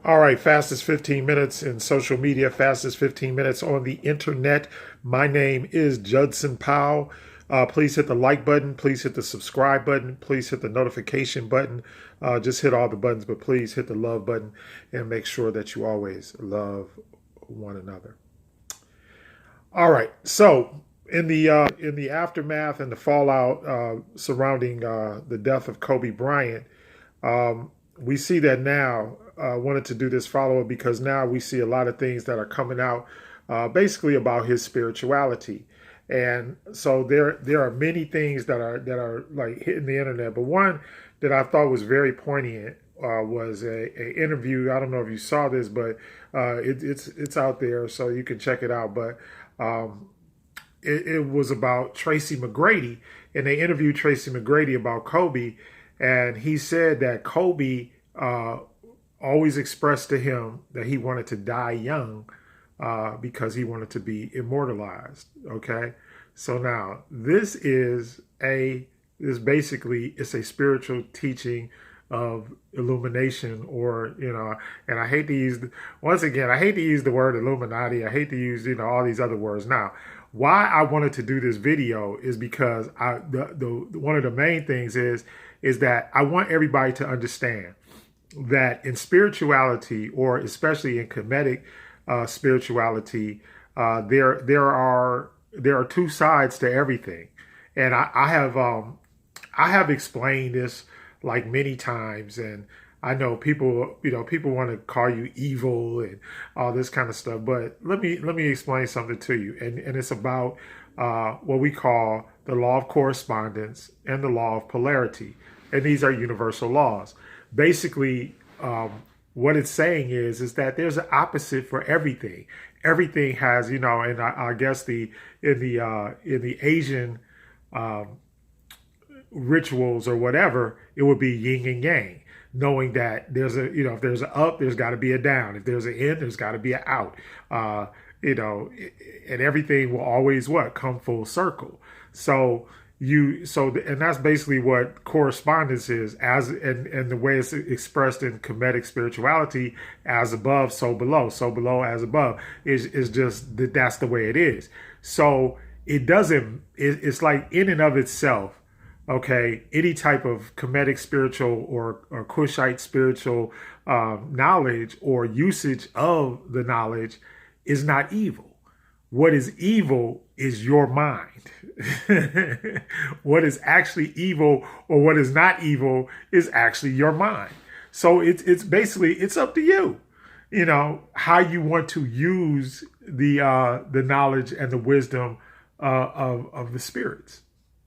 All right, fastest 15 minutes in social media, fastest 15 minutes on the internet. My name is Judson Powell. Please hit the like button. Please hit the subscribe button. Please hit the notification button. Just hit all the buttons, but please hit the love button and make sure that you always love one another. All right, so in the aftermath and the fallout surrounding the death of Kobe Bryant, we see that now. Wanted to do this follow-up because now we see a lot of things that are coming out basically about his spirituality. And so there are many things that are like hitting the internet. But one that I thought was very poignant was a interview. I don't know if you saw this, but it's out there, so you can check it out. But it was about Tracy McGrady, and they interviewed Tracy McGrady about Kobe, and he said that Kobe always expressed to him that he wanted to die young because he wanted to be immortalized. Okay, so now it's a spiritual teaching of illumination, or and I hate to use I hate to use the word Illuminati. I hate to use all these other words. Now, why I wanted to do this video is because one of the main things is that I want everybody to understand that in spirituality, or especially in Kemetic spirituality, there are two sides to everything, and I have explained this like many times, and I know people want to call you evil and all this kind of stuff, but let me explain something to you, and it's about what we call the law of correspondence and the law of polarity, and these are universal laws. Basically, what it's saying is that there's an opposite for everything. Everything has, and I guess in the Asian rituals or whatever, it would be yin and yang. Knowing that there's if there's an up, there's got to be a down. If there's an in, there's got to be an out. And everything will always come full circle. And that's basically what correspondence is, and the way it's expressed in Kemetic spirituality: as above, so below, as above, is just that's the way it is. So it's like in and of itself. Okay, any type of Kemetic spiritual or Kushite spiritual knowledge or usage of the knowledge is not evil. What is evil is your mind. What is actually evil, or what is not evil, is actually your mind. So it's basically, it's up to you, how you want to use the knowledge and the wisdom of the spirits.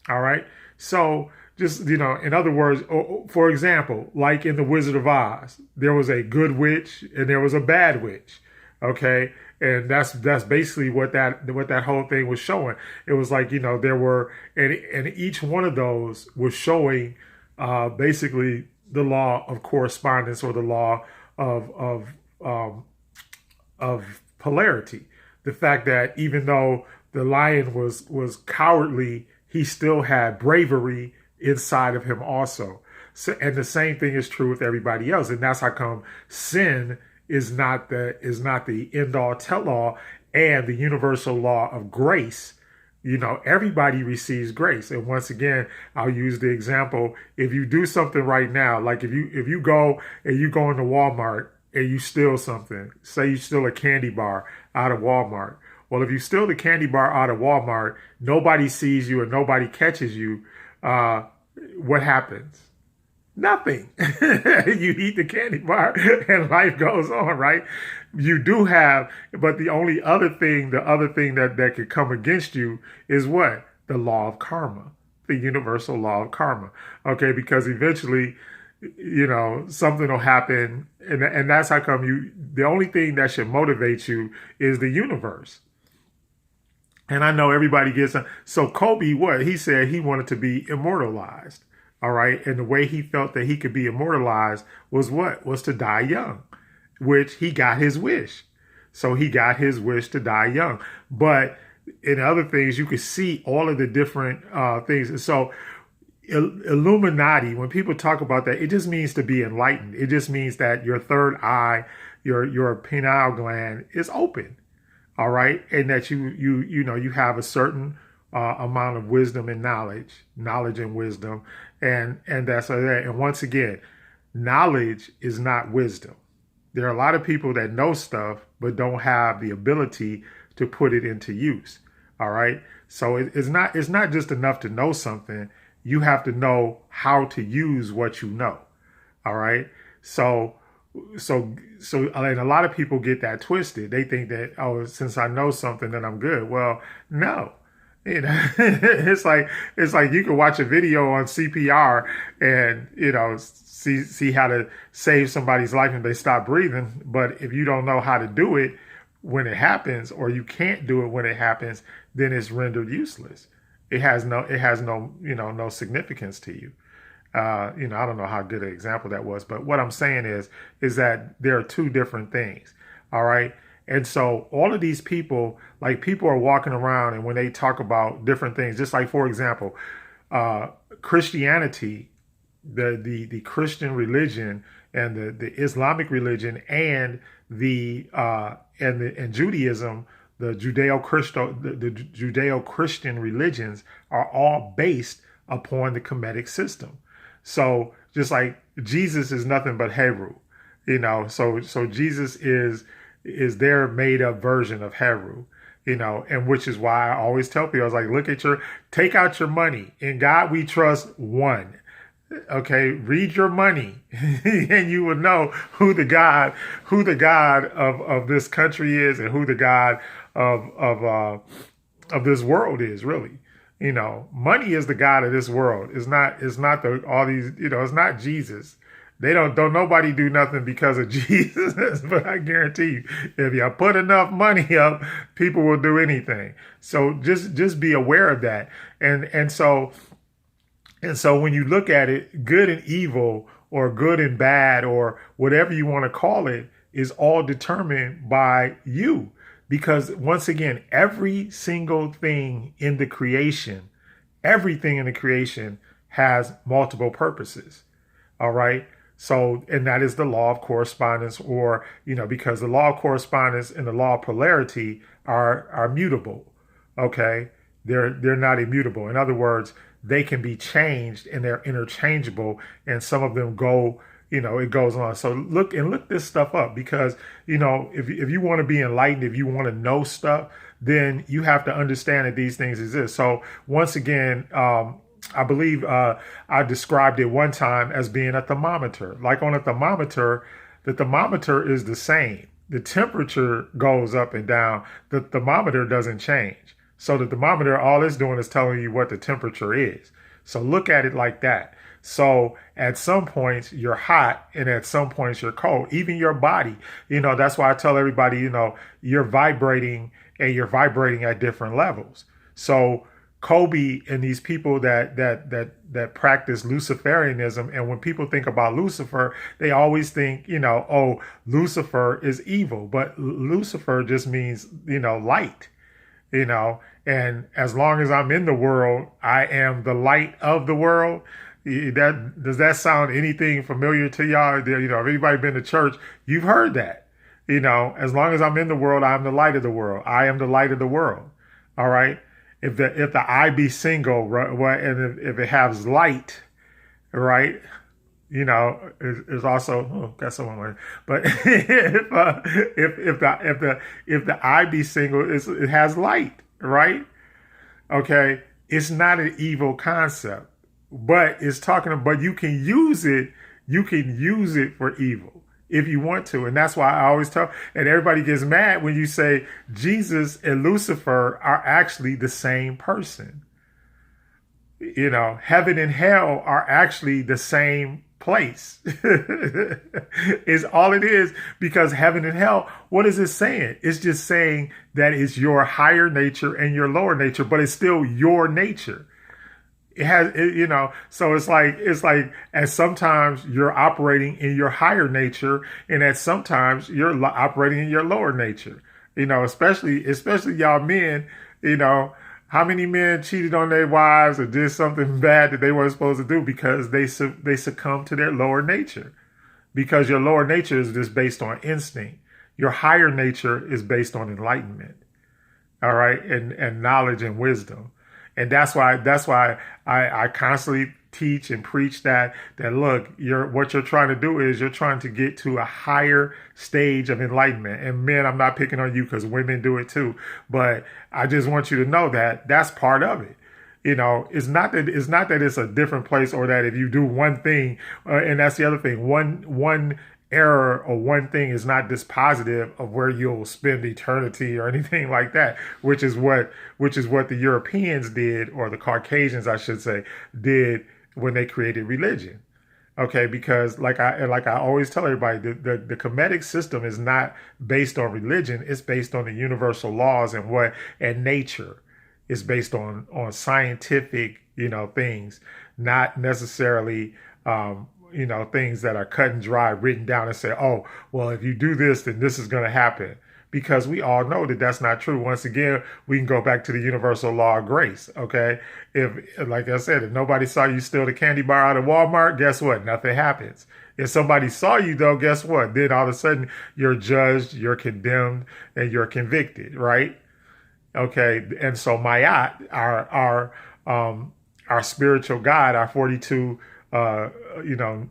All right. So just, in other words, for example, like in The Wizard of Oz, there was a good witch and there was a bad witch. Okay. And that's basically what that whole thing was showing. It was like, there were, and each one of those was showing basically the law of correspondence, or the law of polarity. The fact that even though the lion was cowardly, he still had bravery inside of him also. So, and the same thing is true with everybody else. And that's how come sin is not the end all tell all, and the universal law of grace. Everybody receives grace. And once again, I'll use the example: if you do something right now, like if you go into Walmart and you steal something, say you steal a candy bar out of Walmart. Well, if you steal the candy bar out of Walmart, nobody sees you and nobody catches you. What happens? Nothing. You eat the candy bar and life goes on, right? You do have, but the other thing that could come against you is what? The law of karma, the universal law of karma. Okay, because eventually, something will happen, and that's how come the only thing that should motivate you is the universe. And I know everybody gets, so Kobe, he said he wanted to be immortalized. All right. And the way he felt that he could be immortalized was what? Was to die young, which he got his wish. So he got his wish to die young. But in other things, you could see all of the different things. And so Illuminati, when people talk about that, it just means to be enlightened. It just means that your third eye, your pineal gland is open. All right. And that you have a certain amount of wisdom and knowledge and wisdom. And that's that. And once again, knowledge is not wisdom. There are a lot of people that know stuff, but don't have the ability to put it into use. All right. So it's not just enough to know something. You have to know how to use what you know. All right. So and a lot of people get that twisted. They think that, oh, since I know something, then I'm good. Well, no. It's like you can watch a video on CPR and see how to save somebody's life if they stop breathing. But if you don't know how to do it when it happens, or you can't do it when it happens, then it's rendered useless. It has no no significance to you. I don't know how good an example that was, but what I'm saying is that there are two different things. All right. And so all of these people, like, people are walking around, and when they talk about different things, just like, for example, Christianity, the Christian religion and the Islamic religion and and Judaism, the Judeo-Christian religions are all based upon the Kemetic system. So just like Jesus is nothing but Hebrew, so Jesus is their made up version of Hebrew, and which is why I always tell people, I was like, take out your money. In God we trust one. Okay, read your money and you will know who the God of this country is, and who the God of this world is, really. Money is the God of this world. It's not all these, it's not Jesus. Don't nobody do nothing because of Jesus. But I guarantee you, if you put enough money up, people will do anything. So just be aware of that. And so when you look at it, good and evil, or good and bad, or whatever you want to call it, is all determined by you. Because once again, every single thing in the creation, everything in the creation has multiple purposes. All right. So, and that is the law of correspondence, or, because the law of correspondence and the law of polarity are mutable. Okay. They're not immutable. In other words, they can be changed and they're interchangeable, and some of them go, it goes on. So look this stuff up, because, if you want to be enlightened, if you want to know stuff, then you have to understand that these things exist. So once again, I believe I described it one time as being a thermometer. Like on a thermometer, the thermometer is the same. The temperature goes up and down. The thermometer doesn't change. So the thermometer, all it's doing is telling you what the temperature is. So look at it like that. So at some points you're hot, and at some points you're cold. Even your body, that's why I tell everybody, you're vibrating, and you're vibrating at different levels. So Kobe and these people that practice Luciferianism, and when people think about Lucifer, they always think, oh, Lucifer is evil, but Lucifer just means, light. And as long as I'm in the world, I am the light of the world. Does that sound anything familiar to y'all? If anybody been to church, you've heard that. As long as I'm in the world, I'm the light of the world. I am the light of the world. All right. If the eye be single, right, and if it has light, right, is also got someone. But if the eye be single, it has light, right? Okay, it's not an evil concept, but it's talking about. But you can use it. You can use it for evil if you want to, and that's why I always tell. And everybody gets mad when you say Jesus and Lucifer are actually the same person. Heaven and hell are actually the same place. Is all it is, because heaven and hell, what is it saying? It's just saying that it's your higher nature and your lower nature, but it's still your nature. It has, so it's like at sometimes you're operating in your higher nature, and at sometimes you're operating in your lower nature. Especially y'all men, How many men cheated on their wives or did something bad that they weren't supposed to do because they succumbed to their lower nature? Because your lower nature is just based on instinct. Your higher nature is based on enlightenment. All right, and knowledge and wisdom. And that's why I constantly teach and preach that look, what you're trying to do is you're trying to get to a higher stage of enlightenment. And men, I'm not picking on you because women do it too, but I just want you to know that that's part of it. It's not that it's a different place, or that if you do one thing, and that's the other thing, one error or one thing is not dispositive of where you'll spend eternity or anything like that, which is what the Europeans did, or the Caucasians, I should say, did when they created religion. Okay, because like I always tell everybody, the Kemetic system is not based on religion; it's based on the universal laws and nature. It's based on scientific things, not necessarily things that are cut and dry, written down and say, oh, well, if you do this, then this is going to happen. Because we all know that that's not true. Once again, we can go back to the universal law of grace. Okay, if like I said, if nobody saw you steal the candy bar out of Walmart, guess what? Nothing happens. If somebody saw you though, guess what? Then all of a sudden you're judged, you're condemned, and you're convicted, right? Okay, and so Mayat, our spiritual guide, our 42 you know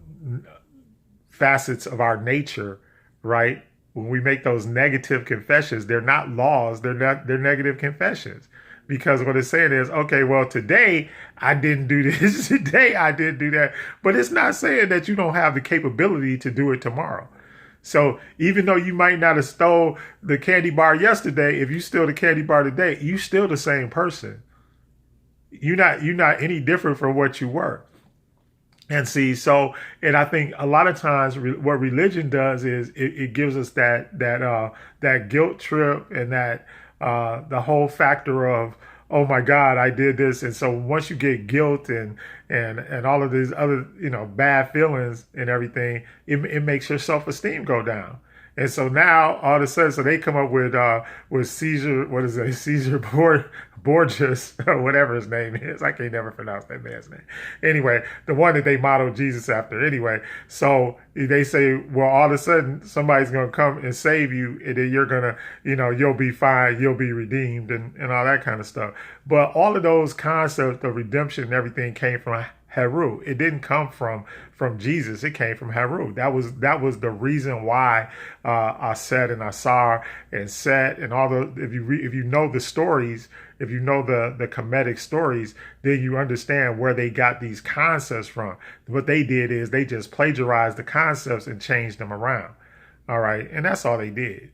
facets of our nature, right? When we make those negative confessions, they're not laws, they're negative confessions. Because what it's saying is, okay, well, today I didn't do this, today I didn't do that. But it's not saying that you don't have the capability to do it tomorrow. So even though you might not have stole the candy bar yesterday, if you steal the candy bar today, you still the same person. You're not any different from what you were. And see, and I think a lot of times what religion does is it gives us that guilt trip, and that the whole factor of, oh my God, I did this. And so once you get guilt and all of these other bad feelings and everything, it makes your self-esteem go down. And so now all of a sudden, so they come up with Caesar, what is it, Caesar Borgias, or whatever his name is. I can't never pronounce that man's name. Anyway, the one that they modeled Jesus after. Anyway, so they say, well, all of a sudden somebody's going to come and save you, and then you're going to, you'll be fine, you'll be redeemed, and all that kind of stuff. But all of those concepts of redemption and everything came from Heru. It didn't come from Jesus. It came from Heru. That was the reason why Aset and Asar and Set and all the, if you know the stories, if you know the Kemetic stories, then you understand where they got these concepts from. What they did is they just plagiarized the concepts and changed them around. All right, and that's all they did.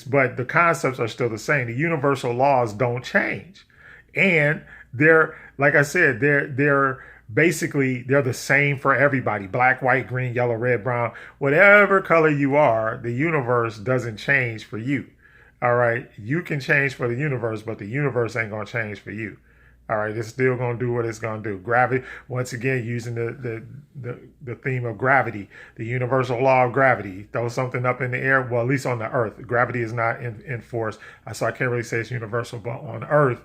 But the concepts are still the same. The universal laws don't change, and they're, like I said, they're basically they're the same for everybody: black, white, green, yellow, red, brown, whatever color you are. The universe doesn't change for you. All right, you can change for the universe, but the universe ain't gonna change for you. All right, it's still gonna do what it's gonna do. Gravity, once again, using the theme of gravity, the universal law of gravity. Throw something up in the air, well, at least on the Earth, gravity is not in force, so I can't really say it's universal. But on Earth,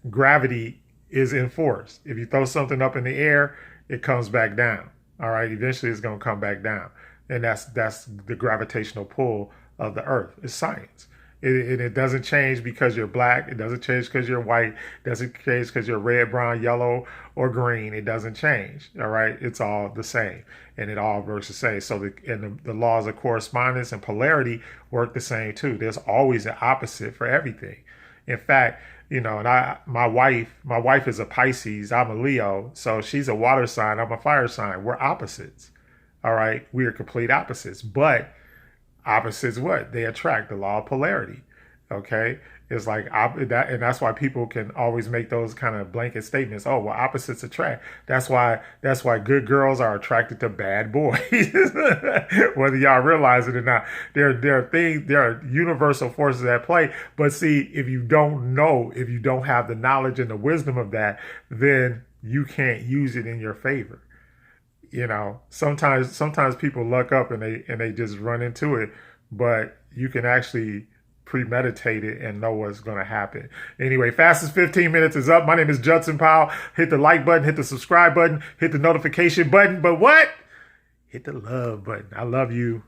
gravity is in force. If you throw something up in the air, it comes back down. All right, eventually it's gonna come back down, and that's the gravitational pull of the Earth. It's science. It doesn't change because you're black. It doesn't change because you're white. It doesn't change because you're red, brown, yellow, or green. It doesn't change. All right, it's all the same, and it all works the same. So the laws of correspondence and polarity work the same too. There's always an opposite for everything. In fact, and my wife is a Pisces. I'm a Leo, so she's a water sign. I'm a fire sign. We're opposites. All right, we are complete opposites, but opposites what? They attract, the law of polarity. Okay, it's like that, and that's why people can always make those kind of blanket statements. Oh, well, opposites attract. That's why good girls are attracted to bad boys, whether y'all realize it or not. There are universal forces at play. But see, if you don't have the knowledge and the wisdom of that, then you can't use it in your favor. Sometimes people luck up and they just run into it, but you can actually premeditated and know what's going to happen. Anyway, fastest 15 minutes is up. My name is Judson Powell. Hit the like button, hit the subscribe button, hit the notification button. But what? Hit the love button. I love you.